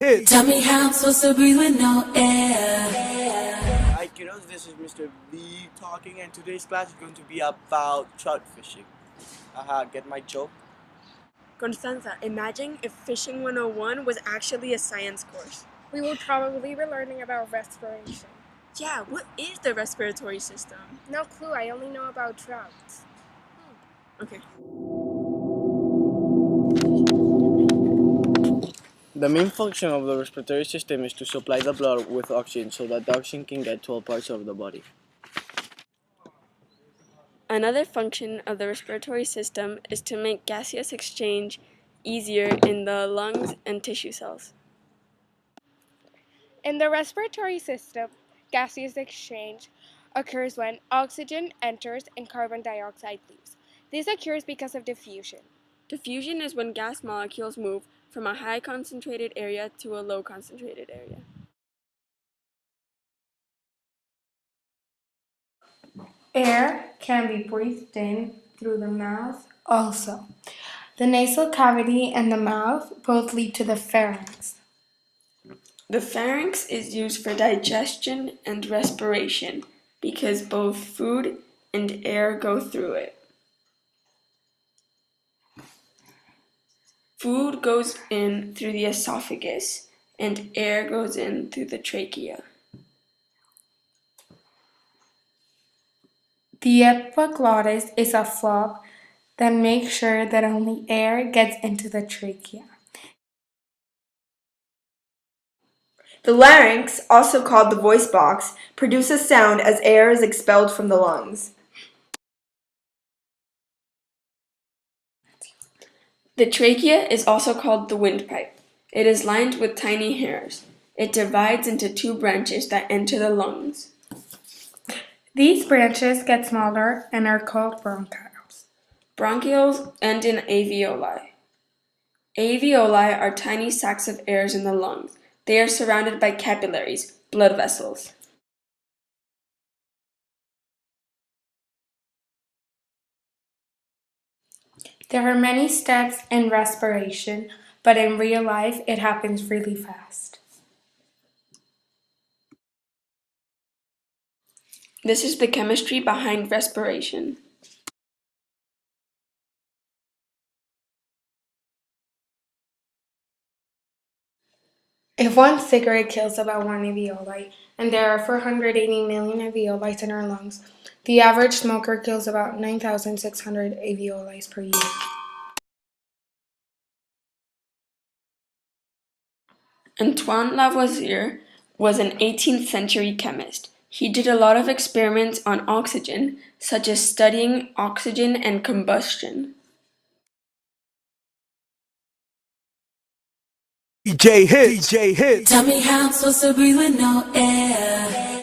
Tell me how I'm supposed to breathe with no air. Hi kiddos, this is Mr. B talking, and today's class is going to be about trout fishing. Get my joke? Constanza, imagine if Fishing 101 was actually a science course. We will probably be learning about respiration. Yeah, what is the respiratory system? No clue, I only know about droughts. Okay. The main function of the respiratory system is to supply the blood with oxygen so that the oxygen can get to all parts of the body. Another function of the respiratory system is to make gaseous exchange easier in the lungs and tissue cells. In the respiratory system, gaseous exchange occurs when oxygen enters and carbon dioxide leaves. This occurs because of diffusion. Diffusion is when gas molecules move from a high concentrated area to a low concentrated area. Air can be breathed in through the mouth also. The nasal cavity and the mouth both lead to the pharynx. The pharynx is used for digestion and respiration because both food and air go through it. Food goes in through the esophagus and air goes in through the trachea. The epiglottis is a flap that makes sure that only air gets into the trachea. The larynx, also called the voice box, produces sound as air is expelled from the lungs. The trachea is also called the windpipe. It is lined with tiny hairs. It divides into two branches that enter the lungs. These branches get smaller and are called bronchioles. Bronchioles end in alveoli. Alveoli are tiny sacs of air in the lungs. They are surrounded by capillaries, blood vessels. There are many steps in respiration, but in real life it happens really fast. This is the chemistry behind respiration. If one cigarette kills about 1 alveoli, and there are 480 million alveoli in our lungs, the average smoker kills about 9,600 alveoli per year. Antoine Lavoisier was an 18th century chemist. He did a lot of experiments on oxygen, such as studying oxygen and combustion. Tell me how I'm supposed to breathe with no air.